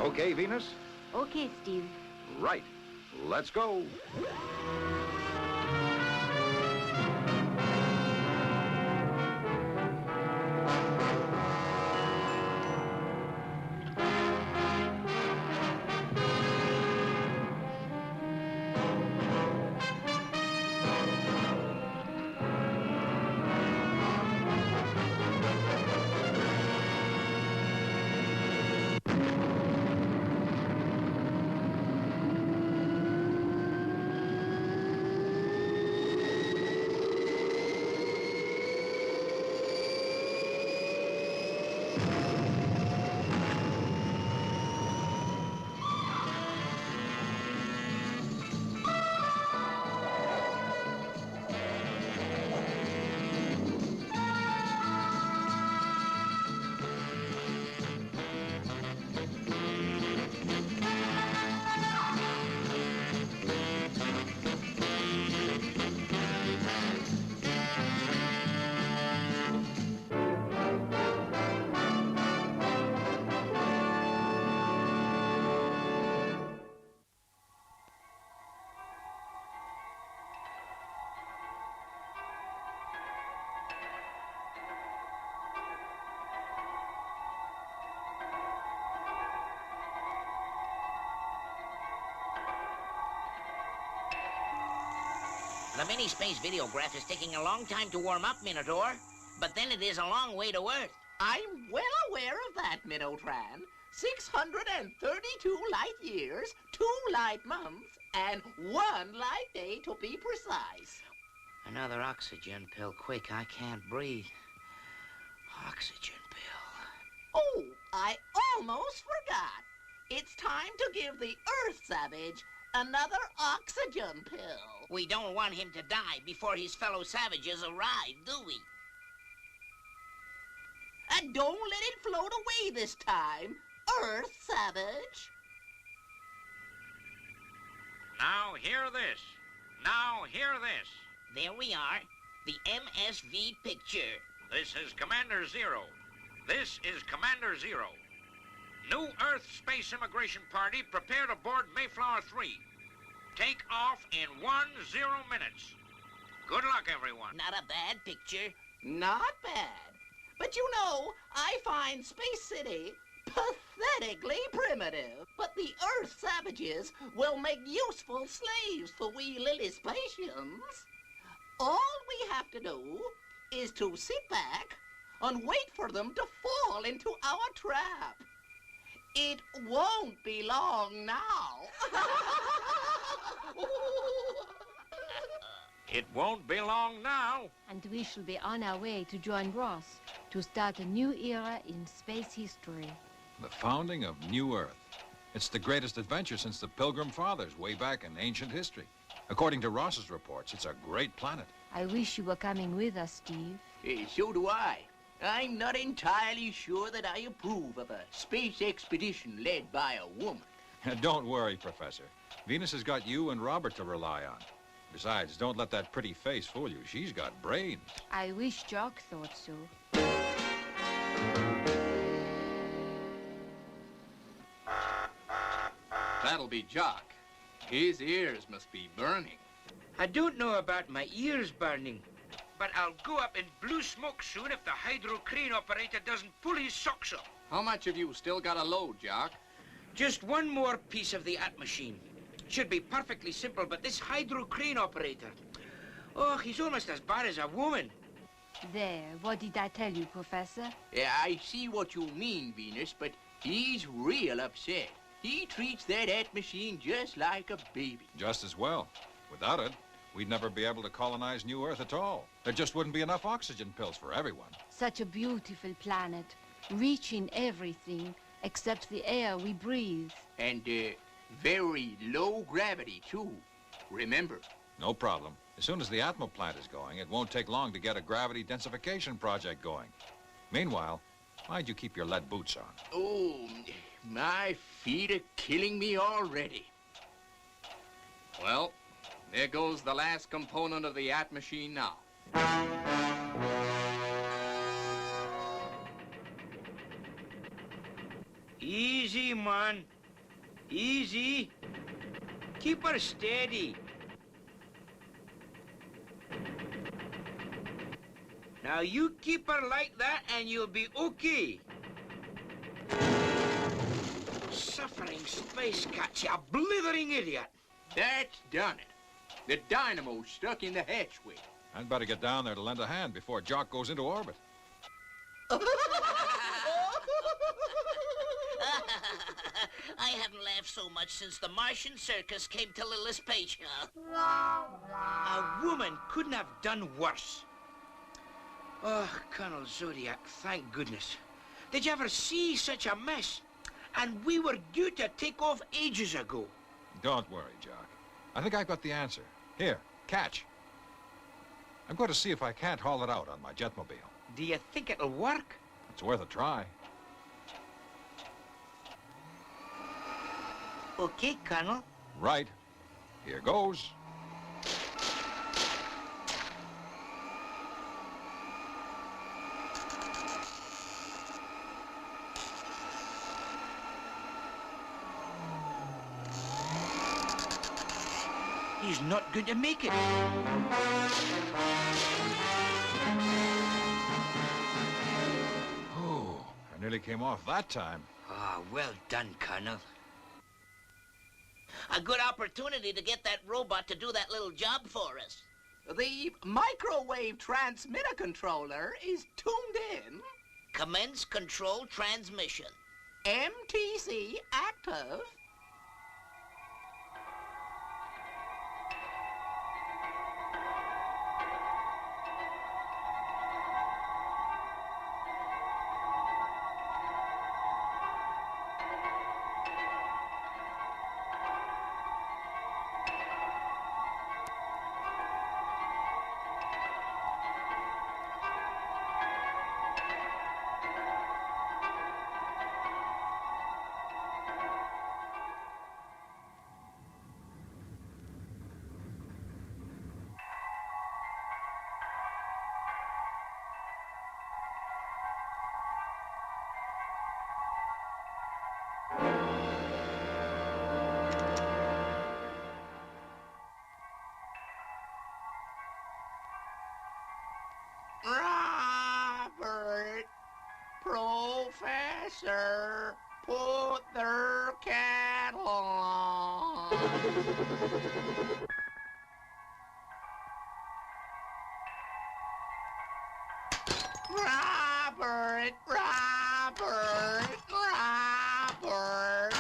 Okay, Venus? Okay, Steve. Right. Let's go. The mini-space videograph is taking a long time to warm up, Minotaur. But then it is a long way to Earth. I'm well aware of that, Minotran. 632 light years, 2 light months, and 1 light day to be precise. Another oxygen pill. Quick, I can't breathe. Oxygen pill. Oh, I almost forgot. It's time to give the Earth Savage another oxygen pill. We don't want him to die before his fellow savages arrive, do we? And don't let it float away this time, Earth Savage. Now hear this. Now hear this. There we are. The MSV picture. This is Commander Zero. This is Commander Zero. New Earth Space Immigration Party prepared aboard Mayflower 3. Take off in 10 minutes. Good luck, everyone. Not a bad picture. Not bad. But you know, I find Space City pathetically primitive. But the Earth Savages will make useful slaves for we Lilliputians. All we have to do is to sit back and wait for them to fall into our trap. It won't be long now. It won't be long now. And we shall be on our way to join Ross to start a new era in space history. The founding of New Earth. It's the greatest adventure since the Pilgrim Fathers way back in ancient history. According to Ross's reports, it's a great planet. I wish you were coming with us, Steve. So do I. I'm not entirely sure that I approve of a space expedition led by a woman. Don't worry, Professor. Venus has got you and Robert to rely on. Besides, don't let that pretty face fool you. She's got brains. I wish Jock thought so. That'll be Jock. His ears must be burning. I don't know about my ears burning, but I'll go up in blue smoke soon if the hydro-crane operator doesn't pull his socks up. How much have you still got to load, Jock? Just one more piece of the at machine. Should be perfectly simple, but this hydro-crane operator, oh, he's almost as bad as a woman. There, what did I tell you, Professor? I see what you mean, Venus, but he's real upset. He treats that at machine just like a baby. Just as well. Without it, we'd never be able to colonize New Earth at all. There just wouldn't be enough oxygen pills for everyone. Such a beautiful planet, rich in everything except the air we breathe. And, very low gravity, too. Remember. No problem. As soon as the Atmo plant is going, it won't take long to get a gravity densification project going. Meanwhile, why'd you keep your lead boots on? Oh, my feet are killing me already. Well, there goes the last component of the at machine now. Easy, man. Easy. Keep her steady. Now you keep her like that and you'll be okay. Suffering space cat, you blithering idiot. That's done it. The dynamo's stuck in the hatchway. I'd better get down there to lend a hand before Jock goes into orbit. I haven't laughed so much since the Martian circus came to Lillispatia. A woman couldn't have done worse. Oh, Colonel Zodiac, thank goodness. Did you ever see such a mess? And we were due to take off ages ago. Don't worry, Jock. I think I've got the answer. Here, catch. I'm going to see if I can't haul it out on my jetmobile. Do you think it'll work? It's worth a try. Okay, Colonel. Right. Here goes. He's not going to make it. Oh, I nearly came off that time. Ah, well done, Colonel. A good opportunity to get that robot to do that little job for us. The microwave transmitter controller is tuned in. Commence control transmission. MTC active. Robert, Professor, put their cattle on. Robert, Robert, Robert.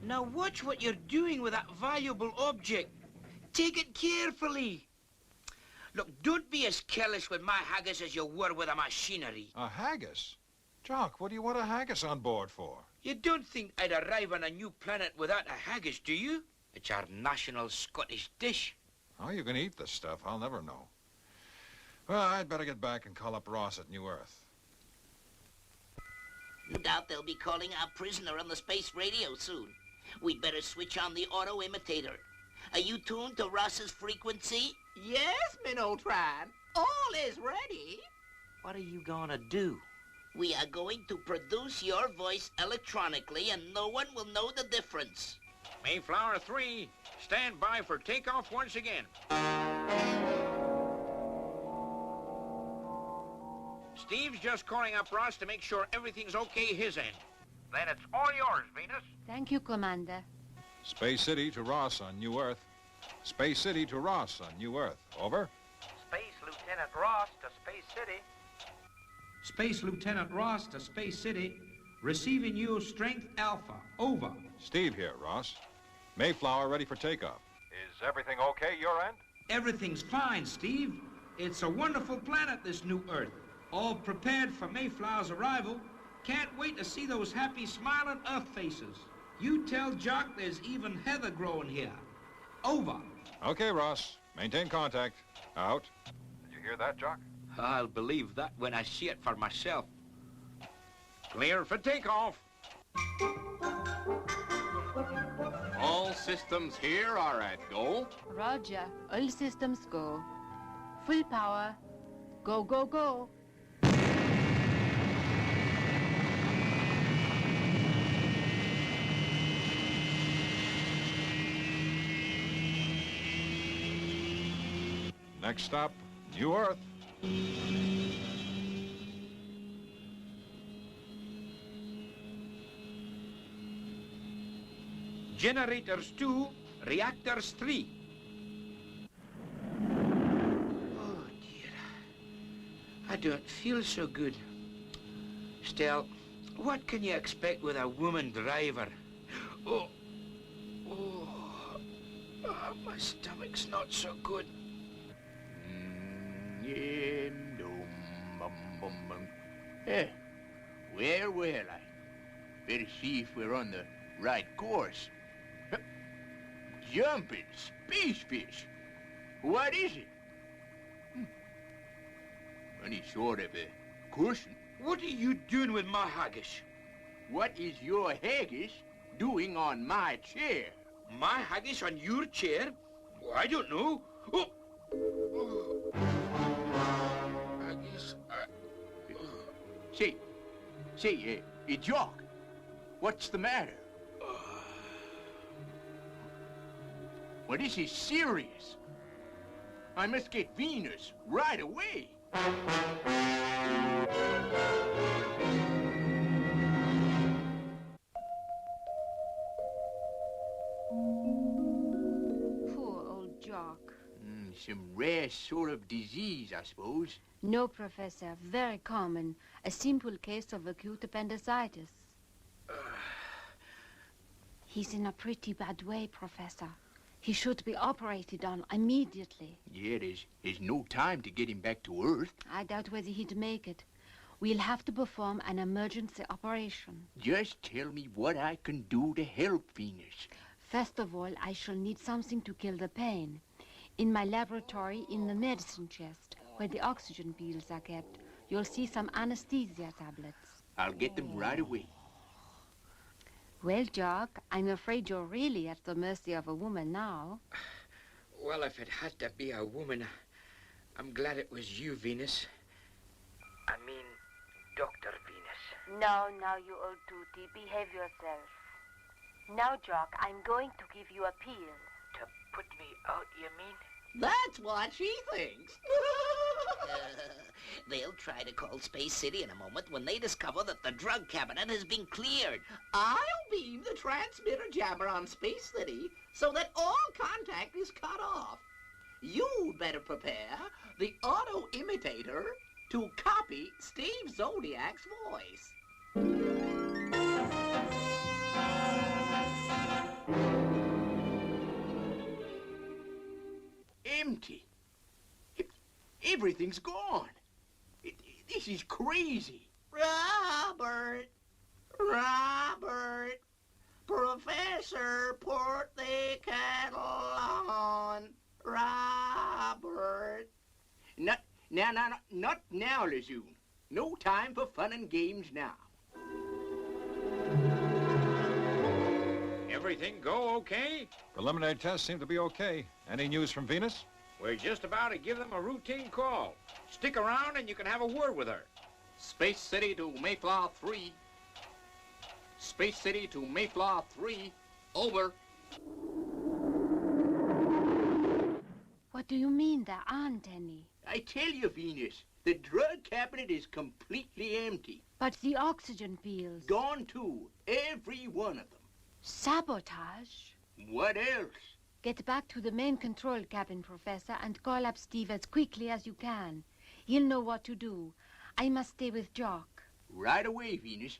Now watch what you're doing with that valuable object. Take it carefully. Look, don't be as careless with my haggis as you were with the machinery. A haggis? Jock, what do you want a haggis on board for? You don't think I'd arrive on a new planet without a haggis, do you? It's our national Scottish dish. How you can eat this stuff, I'll never know. Well, I'd better get back and call up Ross at New Earth. No doubt they'll be calling our prisoner on the space radio soon. We'd better switch on the auto imitator. Are you tuned to Ross's frequency? Yes, Minotran. All is ready. What are you gonna do? We are going to produce your voice electronically and no one will know the difference. Mayflower 3, stand by for takeoff once again. Steve's just calling up Ross to make sure everything's okay his end. Then it's all yours, Venus. Thank you, Commander. Space City to Ross on New Earth. Space City to Ross on New Earth. Over. Space Lieutenant Ross to Space City. Space Lieutenant Ross to Space City. Receiving you Strength Alpha. Over. Steve here, Ross. Mayflower ready for takeoff. Is everything okay your end? Everything's fine, Steve. It's a wonderful planet, this new Earth. All prepared for Mayflower's arrival. Can't wait to see those happy, smiling Earth faces. You tell Jock there's even heather growing here. Over. Okay, Ross. Maintain contact. Out. Did you hear that, Jock? I'll believe that when I see it for myself. Clear for takeoff. All systems here are at go. Roger. All systems go. Full power. Go, go, go. Next stop, New Earth. Generators 2, reactors 3. Oh, dear. I don't feel so good. Still, what can you expect with a woman driver? Oh, my stomach's not so good. Well, I better see if we're on the right course. Jumping space fish. What is it? Any sort of a cushion. What are you doing with my haggis? What is your haggis doing on my chair? My haggis on your chair? Oh, I don't know. Oh. Haggis. Say, Jock, what's the matter? Well, this is serious. I must get Venus right away. Poor old Jock. Some rare sort of disease, I suppose. No, Professor. Very common. A simple case of acute appendicitis. He's in a pretty bad way, Professor. He should be operated on immediately. Yeah, there's no time to get him back to Earth. I doubt whether he'd make it. We'll have to perform an emergency operation. Just tell me what I can do to help Venus. First of all, I shall need something to kill the pain. In my laboratory, in the medicine chest, where the oxygen pills are kept, you'll see some anesthesia tablets. I'll get them right away. Well, Jock, I'm afraid you're really at the mercy of a woman now. Well, if it had to be a woman, I'm glad it was you, Venus. I mean, Dr. Venus. Now, you old tooty, behave yourself. Now, Jock, I'm going to give you a pill. To put me out, you mean? That's what she thinks. They'll try to call Space City in a moment when they discover that the drug cabinet has been cleared. I'll beam the transmitter jammer on Space City so that all contact is cut off. You'd better prepare the auto imitator to copy Steve Zodiac's voice. Empty. Everything's gone. This is crazy. Robert, Professor, put the kettle on. Robert. Not now, Lejeune. No time for fun and games now. Everything go okay? Preliminary tests seem to be okay. Any news from Venus? We're just about to give them a routine call. Stick around and you can have a word with her. Space City to Mayflower 3. Space City to Mayflower 3. Over. What do you mean there aren't any? I tell you, Venus, the drug cabinet is completely empty. But the oxygen pills. Gone too, every one of them. Sabotage? What else? Get back to the main control cabin, Professor, and call up Steve as quickly as you can. He'll know what to do. I must stay with Jock. Right away, Venus.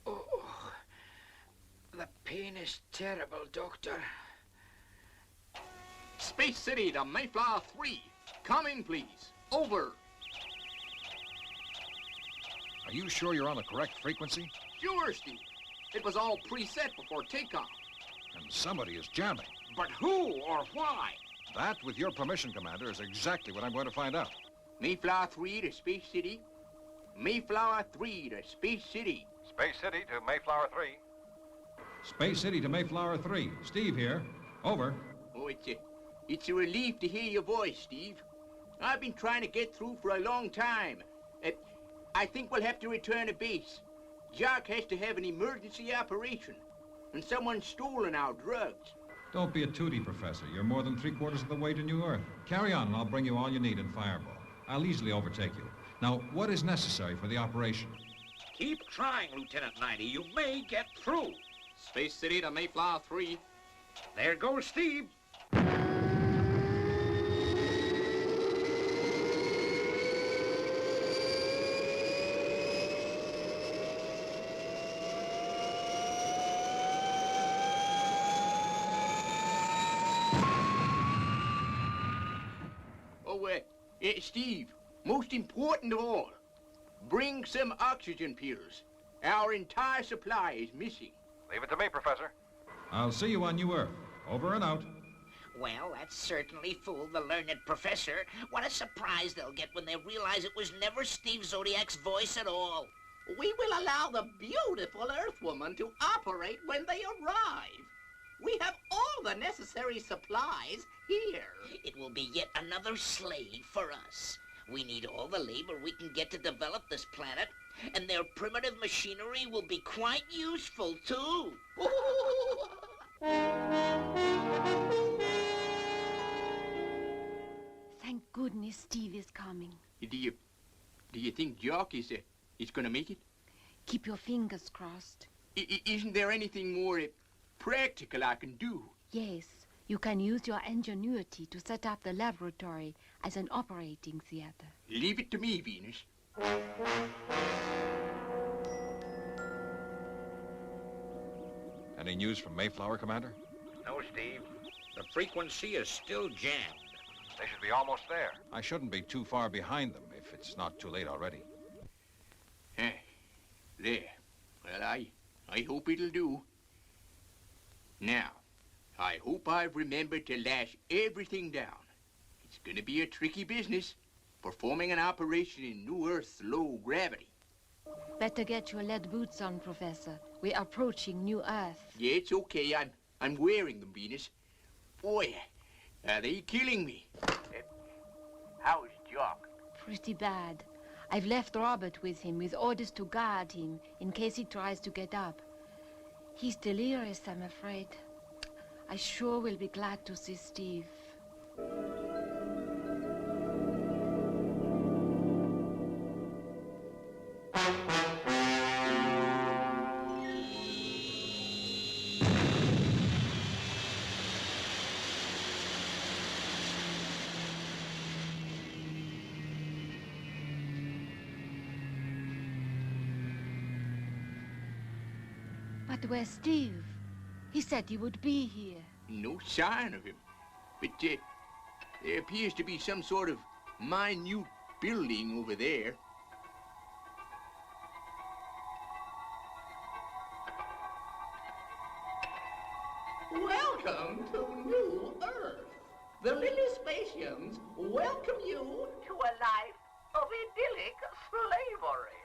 Oh, the pain is terrible, Doctor. Space City to Mayflower 3. Come in, please. Over. Are you sure you're on the correct frequency? Sure, Steve. It was all preset before takeoff. And somebody is jamming. But who or why? That, with your permission, Commander, is exactly what I'm going to find out. Mayflower 3 to Space City. Mayflower 3 to Space City. Space City to Mayflower 3. Space City to Mayflower 3. Steve here. Over. Oh, it's a relief to hear your voice, Steve. I've been trying to get through for a long time. I think we'll have to return to base. Jock has to have an emergency operation, and someone's stolen our drugs. Don't be a tootie, Professor. You're more than 3/4 of the way to New Earth. Carry on, and I'll bring you all you need in Fireball. I'll easily overtake you. Now, what is necessary for the operation? Keep trying, Lieutenant 90. You may get through. Space City to Mayflower 3. There goes Steve. Steve, most important of all, bring some oxygen pills. Our entire supply is missing. Leave it to me, Professor. I'll see you on New Earth. Over and out. Well, that certainly fooled the learned professor. What a surprise they'll get when they realize it was never Steve Zodiac's voice at all. We will allow the beautiful Earthwoman to operate when they arrive. We have all the necessary supplies here. It will be yet another slave for us. We need all the labor we can get to develop this planet, and their primitive machinery will be quite useful, too. Thank goodness Steve is coming. Do you think Jock is going to make it? Keep your fingers crossed. Isn't there anything more practical I can do? Yes, you can use your ingenuity to set up the laboratory as an operating theater. Leave it to me, Venus. Any news from Mayflower, Commander? No, Steve. The frequency is still jammed. They should be almost there. I shouldn't be too far behind them if it's not too late already. There. Well, I hope it'll do. Now, I hope I've remembered to lash everything down. It's gonna be a tricky business, performing an operation in New Earth's low gravity. Better get your lead boots on, Professor. We're approaching New Earth. Yeah, it's okay. I'm wearing them, Venus. Boy, are they killing me. How's Jock? Pretty bad. I've left Robert with him with orders to guard him in case he tries to get up. He's delirious, I'm afraid. I sure will be glad to see Steve. But where's Steve? He said he would be here. No sign of him. But there appears to be some sort of minute building over there. Welcome to New Earth. The Lily Spatians welcome you To a life of idyllic slavery.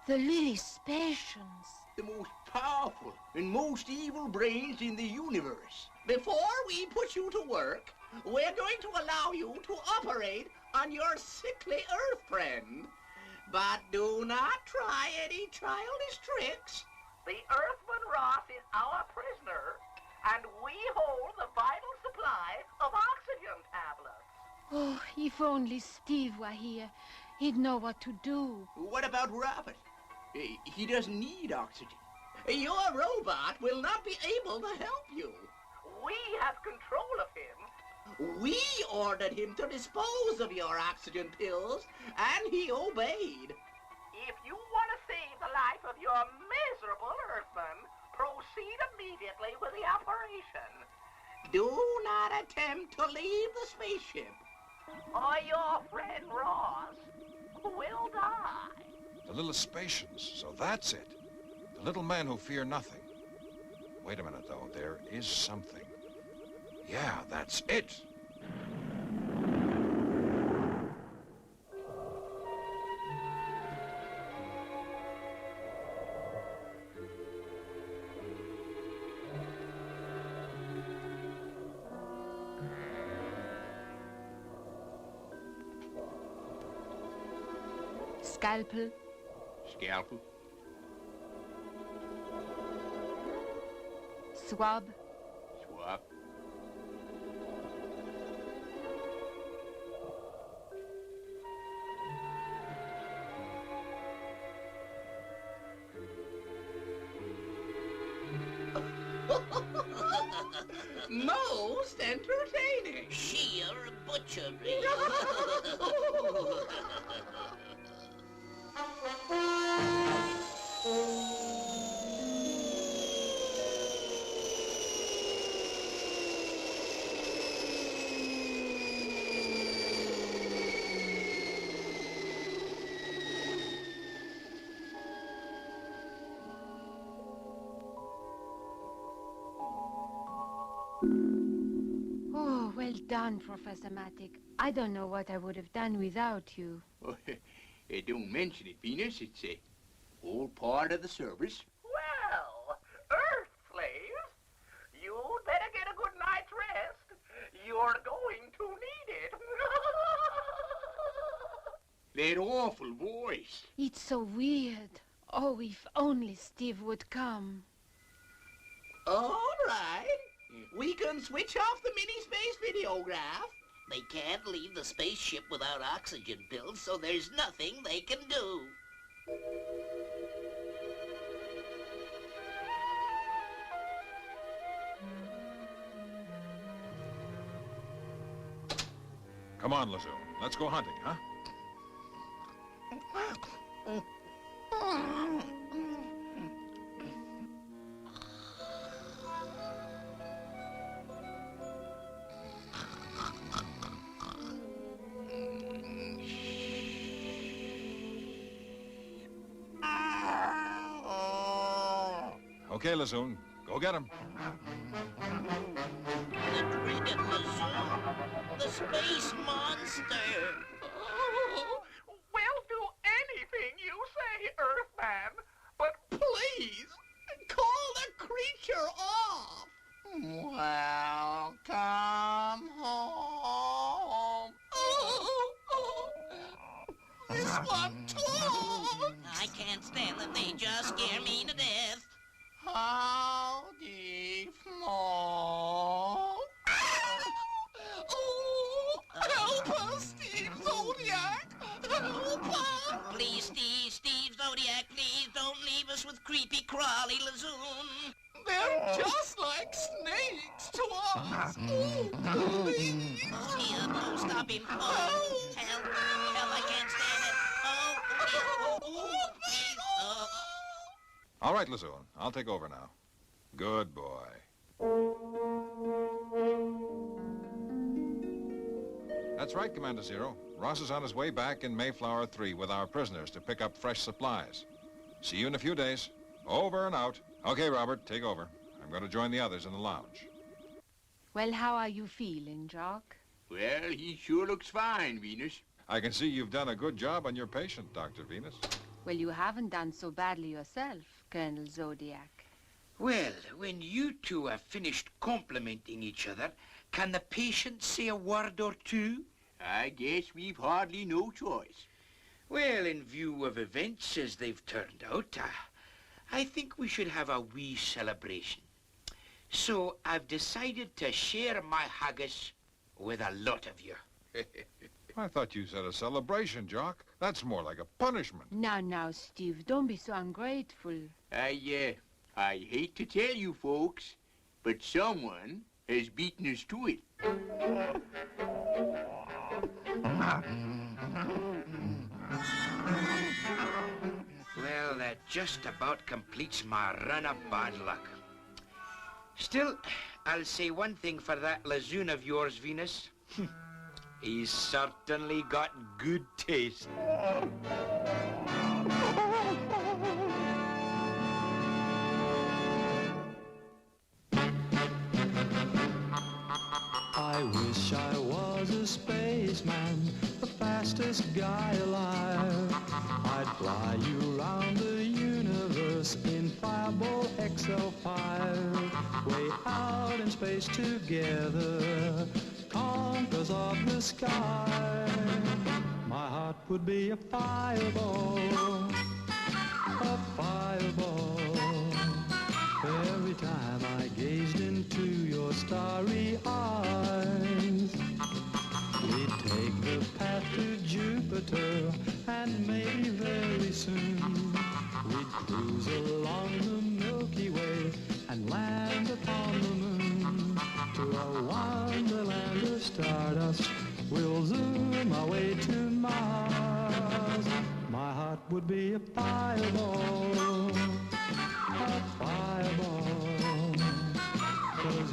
The Lily Spatians. The most powerful and most evil brains in the universe. Before we put you to work, we're going to allow you to operate on your sickly Earth friend. But do not try any childish tricks. The Earthman Ross is our prisoner, and we hold the vital supply of oxygen tablets. Oh, if only Steve were here, he'd know what to do. What about Robert? He doesn't need oxygen. Your robot will not be able to help you. We have control of him. We ordered him to dispose of your oxygen pills, and he obeyed. If you want to save the life of your miserable Earthman, proceed immediately with the operation. Do not attempt to leave the spaceship, or your friend Ross will die. The little Spatians, so that's it. The little men who fear nothing. Wait a minute, though. There is something. Yeah, that's it. Scalpel. Scalpel. Swab. Swab. Most entertaining. Sheer butchery. Oh, well done, Professor Matic. I don't know what I would have done without you. Don't mention it, Venus. It's all part of the service. Well, Earth slaves, you'd better get a good night's rest. You're going to need it. That awful voice. It's so weird. Oh, if only Steve would come. All right. We can switch off the mini-space videograph. They can't leave the spaceship without oxygen pills, so there's nothing they can do. Come on, Lazoon. Let's go hunting, huh? Okay, Lazoon. Go get him. The dreaded Lazoon, the space monster. Oh, we'll do anything you say, Earthman. But Please, call the creature off. Welcome home. This one too. I can't stand them. They just scare me to death. Howdy, Flo. Help us, Steve Zodiac. Help us. Please, Steve Zodiac, please don't leave us with creepy crawly Lazoon. They're just like snakes to us. Please. Here, no, stop him. Oh, help, I can't stand it. Oh, please, oh. All right, Lazoon. I'll take over now. Good boy. That's right, Commander Zero. Ross is on his way back in Mayflower 3 with our prisoners to pick up fresh supplies. See you in a few days. Over and out. Okay, Robert, take over. I'm going to join the others in the lounge. Well, how are you feeling, Jock? Well, he sure looks fine, Venus. I can see you've done a good job on your patient, Dr. Venus. Well, you haven't done so badly yourself, Colonel Zodiac. Well, when you two have finished complimenting each other, can the patient say a word or two? I guess we've hardly no choice. Well, in view of events as they've turned out, I think we should have a wee celebration. So I've decided to share my haggis with a lot of you. I thought you said a celebration, Jock. That's more like a punishment. Now, Steve, don't be so ungrateful. I hate to tell you folks, but someone has beaten us to it. Well, that just about completes my run of bad luck. Still, I'll say one thing for that Lazoon of yours, Venus. He's certainly got good taste. I wish I was a spaceman, the fastest guy alive. I'd fly you around the universe in Fireball XL5. Way out in space together, conquerors of the sky. My My heart would be a fireball, a fireball. Every time I gazed into your starry eyes, we'd take the path to Jupiter, and maybe very soon we'd cruise along the Milky Way and land upon the moon. To a wonderland of stardust, we'll zoom our way to Mars. My heart would be a fireball, a fireball. 'Cause